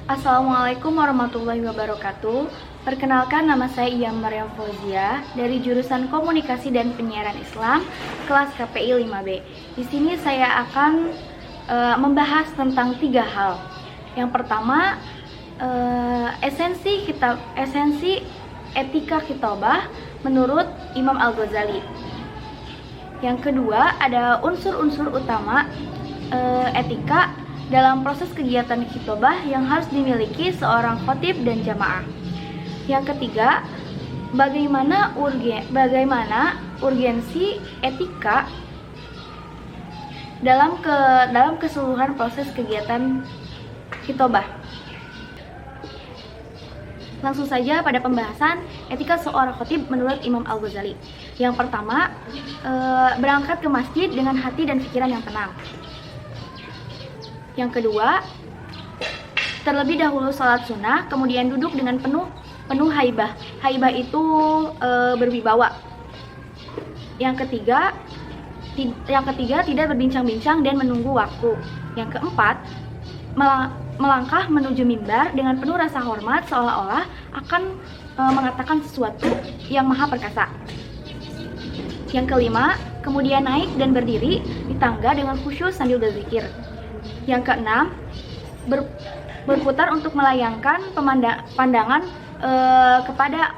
Assalamualaikum warahmatullahi wabarakatuh. Perkenalkan, nama saya Iyam Maryam Fauzia dari jurusan Komunikasi dan Penyiaran Islam, kelas KPI 5B. Di sini saya akan membahas tentang 3 hal. Yang pertama, esensi etika khitabah menurut Imam Al-Ghazali. Yang kedua, ada unsur-unsur utama etika dalam proses kegiatan khitabah yang harus dimiliki seorang khatib dan jamaah. Yang ketiga, bagaimana urgensi etika dalam keseluruhan proses kegiatan khitabah. Langsung saja pada pembahasan etika seorang khatib menurut Imam Al-Ghazali. Yang pertama, berangkat ke masjid dengan hati dan pikiran yang tenang. Yang kedua, terlebih dahulu salat sunnah, kemudian duduk dengan penuh haibah. Haibah itu berwibawa. Yang ketiga, tidak berbincang-bincang dan menunggu waktu. Yang keempat, melangkah menuju mimbar dengan penuh rasa hormat, seolah-olah akan mengatakan sesuatu yang maha perkasa. Yang kelima, kemudian naik dan berdiri di tangga dengan khusyuk sambil berzikir. Yang keenam, berputar untuk melayangkan pandangan kepada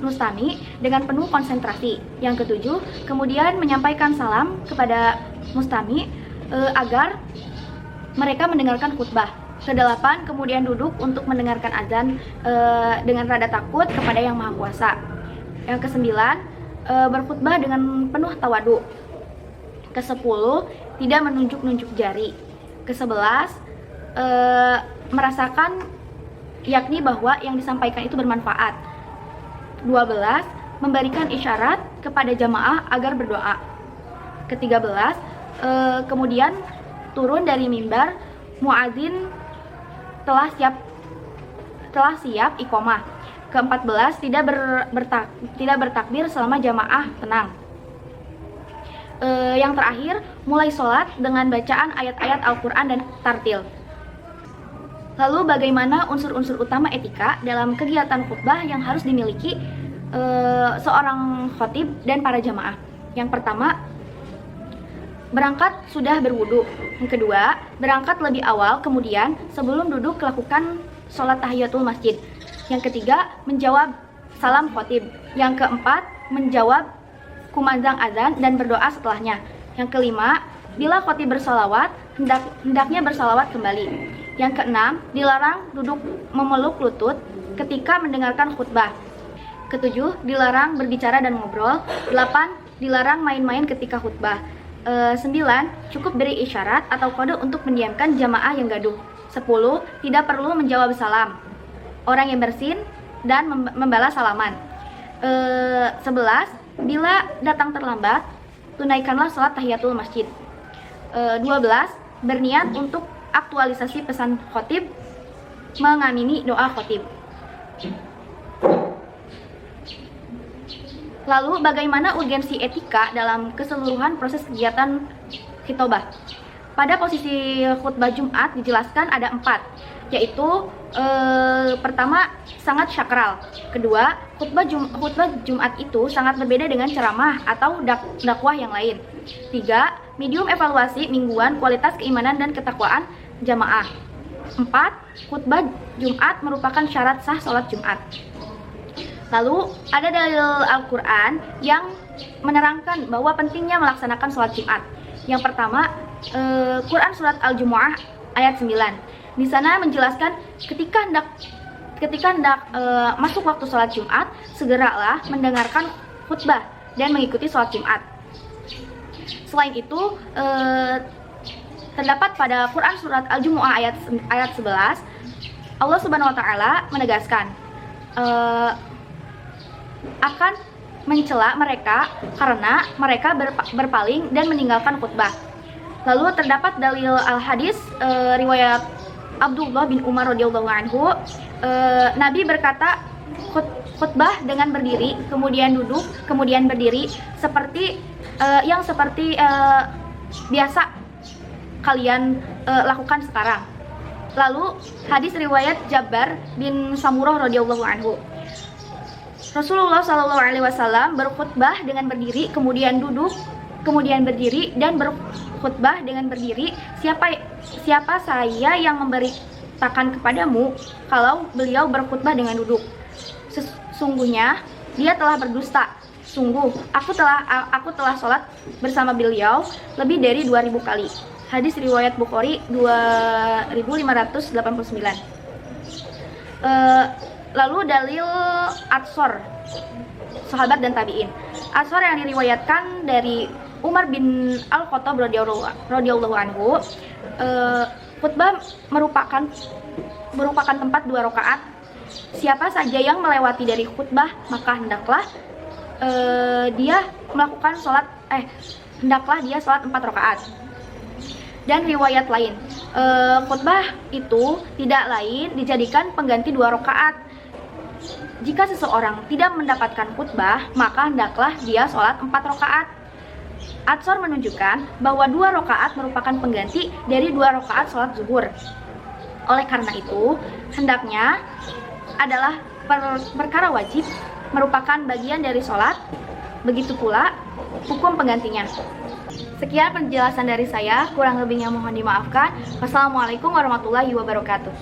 mustami dengan penuh konsentrasi. Yang ketujuh, kemudian menyampaikan salam kepada mustami agar mereka mendengarkan khutbah. Kedelapan, kemudian duduk untuk mendengarkan azan dengan rada takut kepada Yang Maha Kuasa. Yang kesembilan, berkhutbah dengan penuh tawadu. Kesepuluh, tidak menunjuk-nunjuk jari. Kesebelas, merasakan yakni bahwa yang disampaikan itu bermanfaat. 12, memberikan isyarat kepada jamaah agar berdoa. Ke-13, kemudian turun dari mimbar, muadzin telah siap iqomah. Ke-14, tidak bertakbir selama jamaah tenang. Yang terakhir, mulai sholat dengan bacaan ayat-ayat Al-Quran dan tartil. Lalu bagaimana unsur-unsur utama etika dalam kegiatan khutbah yang harus dimiliki seorang khatib dan para jamaah? Yang pertama, berangkat sudah berwudu. Yang kedua, berangkat lebih awal, kemudian sebelum duduk lakukan sholat tahiyatul masjid. Yang ketiga, menjawab salam khatib. Yang keempat, menjawab kumandang azan dan berdoa setelahnya. Yang kelima, bila khatib bersalawat, hendaknya bersalawat kembali. Yang keenam, dilarang duduk memeluk lutut ketika mendengarkan khutbah. Ketujuh, dilarang berbicara dan ngobrol. 8, dilarang main-main ketika khutbah. 9, cukup beri isyarat atau kode untuk mendiamkan jamaah yang gaduh. 10, tidak perlu menjawab salam orang yang bersin dan membalas salaman. 11, bila datang terlambat, tunaikanlah sholat tahiyatul masjid. 12, berniat untuk aktualisasi pesan khatib, mengamini doa khatib. Lalu bagaimana urgensi etika dalam keseluruhan proses kegiatan khitabah? Pada posisi khutbah Jumat dijelaskan ada 4, yaitu pertama, sangat sakral. Kedua, khutbah Jumat itu sangat berbeda dengan ceramah atau dakwah yang lain. 3, medium evaluasi mingguan kualitas keimanan dan ketakwaan jamaah. 4, khutbah Jumat merupakan syarat sah sholat Jumat. Lalu ada dalil Al-Quran yang menerangkan bahwa pentingnya melaksanakan sholat Jumat. Yang pertama, Quran surat Al-Jumu'ah ayat 9. Di sana menjelaskan ketika hendak masuk waktu sholat Jumat, segeralah mendengarkan khutbah dan mengikuti sholat Jumat. Selain itu, terdapat pada Quran surat Al-Jumu'ah ayat 11, Allah Subhanahu wa taala menegaskan akan mencela mereka karena mereka berpaling dan meninggalkan khutbah. Lalu terdapat dalil al-hadis riwayat Abdullah bin Umar radhiyallahu anhu, Nabi berkata, khutbah dengan berdiri, kemudian duduk, kemudian berdiri, seperti biasa kalian lakukan sekarang. Lalu hadis riwayat Jabbar bin Samurah radhiyallahu anhu. Rasulullah Shallallahu alaihi wasallam berkhutbah dengan berdiri, kemudian duduk, kemudian berdiri dan berkhutbah dengan berdiri. Siapa saya yang memberitakan kepadamu kalau beliau berkhutbah dengan duduk? Sesungguhnya dia telah berdusta. Sungguh, aku telah sholat bersama beliau lebih dari 2000 kali. Hadis riwayat Bukhari 2589. Lalu dalil Atsor, sahabat dan tabi'in. Atsor yang diriwayatkan dari Umar bin Al-Khattab radhiyallahu anhu, khutbah merupakan tempat 2 rakaat. Siapa saja yang melewati dari khutbah, maka hendaklah dia sholat 4 rakaat. Dan riwayat lain, khutbah itu tidak lain dijadikan pengganti 2 rakaat. Jika seseorang tidak mendapatkan khutbah, maka hendaklah dia sholat 4 rakaat. Atsor menunjukkan bahwa 2 rakaat merupakan pengganti dari 2 rakaat sholat zuhur. Oleh karena itu, hendaknya adalah perkara wajib, merupakan bagian dari sholat, begitu pula hukum penggantinya. Sekian penjelasan dari saya, kurang lebihnya mohon dimaafkan. Wassalamualaikum warahmatullahi wabarakatuh.